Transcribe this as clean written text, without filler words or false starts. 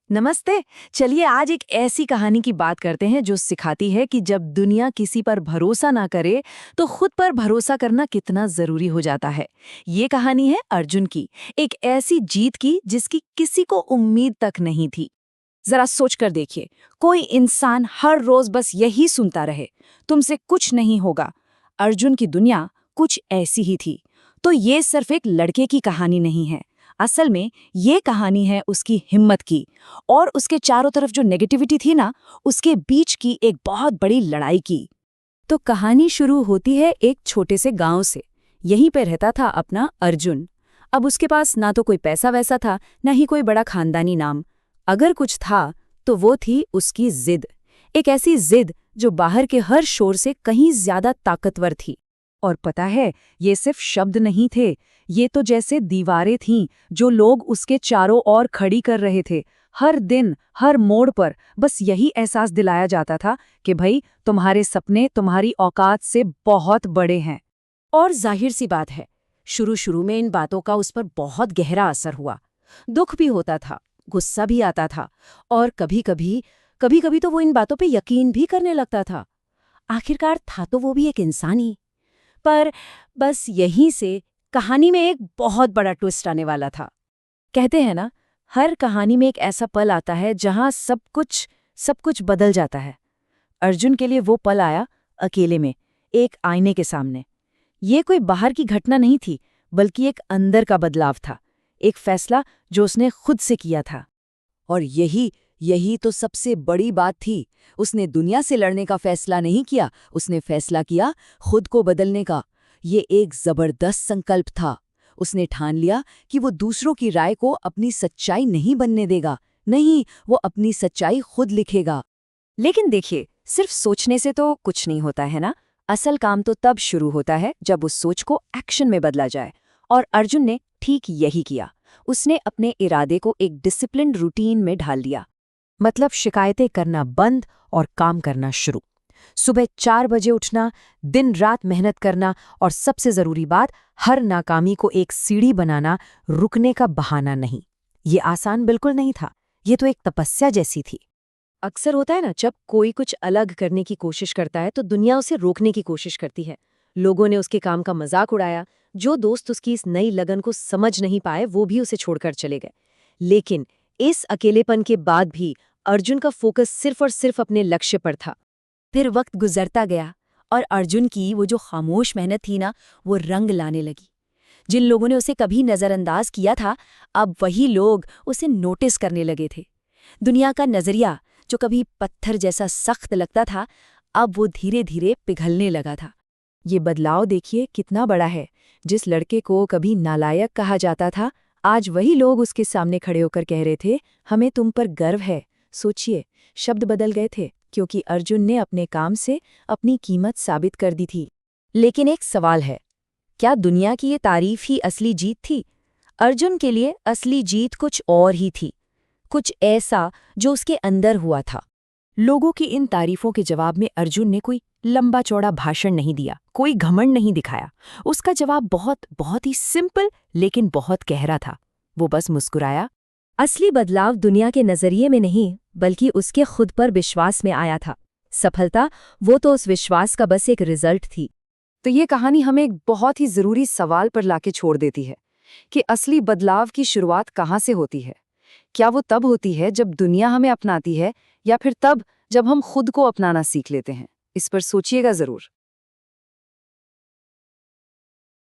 नमस्ते। चलिए आज एक ऐसी कहानी की बात करते हैं जो सिखाती है कि जब दुनिया किसी पर भरोसा ना करे तो खुद पर भरोसा करना कितना जरूरी हो जाता है। ये कहानी है अर्जुन की, एक ऐसी जीत की जिसकी किसी को उम्मीद तक नहीं थी। जरा सोच कर देखिए, कोई इंसान हर रोज बस यही सुनता रहे, तुमसे कुछ नहीं होगा। अर्जुन की दुनिया कुछ ऐसी ही थी। तो ये सिर्फ एक लड़के की कहानी नहीं है, असल में ये कहानी है उसकी हिम्मत की और उसके चारों तरफ जो नेगेटिविटी थी ना, उसके बीच की एक बहुत बड़ी लड़ाई की। तो कहानी शुरू होती है एक छोटे से गांव से। यहीं पे रहता था अपना अर्जुन। अब उसके पास ना तो कोई पैसा वैसा था, ना ही कोई बड़ा खानदानी नाम। अगर कुछ था तो वो थी उसकी जिद। एक ऐसी जिद जो बाहर के हर शोर से कहीं ज्यादा ताकतवर थी। और पता है, ये सिर्फ शब्द नहीं थे, ये तो जैसे दीवारें थीं जो लोग उसके चारों ओर खड़ी कर रहे थे। हर दिन हर मोड़ पर बस यही एहसास दिलाया जाता था कि भाई तुम्हारे सपने तुम्हारी औकात से बहुत बड़े हैं। और जाहिर सी बात है, शुरू शुरू में इन बातों का उस पर बहुत गहरा असर हुआ। दुख भी होता था, गुस्सा भी आता था, और कभी कभी तो वो इन बातों पे यकीन भी करने लगता था। आखिरकार था तो वो भी एक इंसान ही। पर बस यहीं से कहानी में एक बहुत बड़ा ट्विस्ट आने वाला था। कहते हैं ना, हर कहानी में एक ऐसा पल आता है जहां सब कुछ बदल जाता है। अर्जुन के लिए वो पल आया अकेले में, एक आईने के सामने। ये कोई बाहर की घटना नहीं थी, बल्कि एक अंदर का बदलाव था, एक फैसला जो उसने खुद से किया था। और यही यही तो सबसे बड़ी बात थी। उसने दुनिया से लड़ने का फैसला नहीं किया, उसने फैसला किया खुद को बदलने का। ये एक जबरदस्त संकल्प था। उसने ठान लिया कि वो दूसरों की राय को अपनी सच्चाई नहीं बनने देगा। नहीं, वो अपनी सच्चाई खुद लिखेगा। लेकिन देखिए, सिर्फ सोचने से तो कुछ नहीं होता है ना। असल काम तो तब शुरू होता है जब उस सोच को एक्शन में बदला जाए। और अर्जुन ने ठीक यही किया। उसने अपने इरादे को एक डिसिप्लिन्ड रूटीन में ढाल दिया। मतलब शिकायतें करना बंद और काम करना शुरू। सुबह 4 बजे उठना, दिन रात मेहनत करना, और सबसे जरूरी बात, हर नाकामी को एक सीढ़ी बनाना, रुकने का बहाना नहीं। ये आसान बिल्कुल नहीं था, ये तो एक तपस्या जैसी थी। अक्सर होता है ना, जब कोई कुछ अलग करने की कोशिश करता है तो दुनिया उसे रोकने की कोशिश करती है। लोगों ने उसके काम का मजाक उड़ाया, जो दोस्त उसकी इस नई लगन को समझ नहीं पाए वो भी उसे छोड़कर चले गए। लेकिन इस अकेलेपन के बाद भी अर्जुन का फोकस सिर्फ और सिर्फ अपने लक्ष्य पर था। फिर वक्त गुजरता गया और अर्जुन की वो जो खामोश मेहनत थी ना, वो रंग लाने लगी। जिन लोगों ने उसे कभी नज़रअंदाज किया था, अब वही लोग उसे नोटिस करने लगे थे। दुनिया का नज़रिया जो कभी पत्थर जैसा सख्त लगता था, अब वो धीरे धीरे पिघलने लगा था। ये बदलाव देखिए कितना बड़ा है। जिस लड़के को कभी नालायक कहा जाता था, आज वही लोग उसके सामने खड़े होकर कह रहे थे, हमें तुम पर गर्व है। सोचिए, शब्द बदल गए थे क्योंकि अर्जुन ने अपने काम से अपनी कीमत साबित कर दी थी। लेकिन एक सवाल है, क्या दुनिया की ये तारीफ ही असली जीत थी? अर्जुन के लिए असली जीत कुछ और ही थी, कुछ ऐसा जो उसके अंदर हुआ था। लोगों की इन तारीफों के जवाब में अर्जुन ने कोई लंबा चौड़ा भाषण नहीं दिया, कोई घमंड नहीं दिखाया। उसका जवाब बहुत ही सिंपल लेकिन बहुत गहरा था। वो बस मुस्कुराया। असली बदलाव दुनिया के नजरिए में नहीं, बल्कि उसके खुद पर विश्वास में आया था। सफलता वो तो उस विश्वास का बस एक रिजल्ट थी। तो ये कहानी हमें एक बहुत ही जरूरी सवाल पर लाके छोड़ देती है कि असली बदलाव की शुरुआत कहाँ से होती है। क्या वो तब होती है जब दुनिया हमें अपनाती है, या फिर तब जब हम खुद को अपनाना सीख लेते हैं? इस पर सोचिएगा जरूर।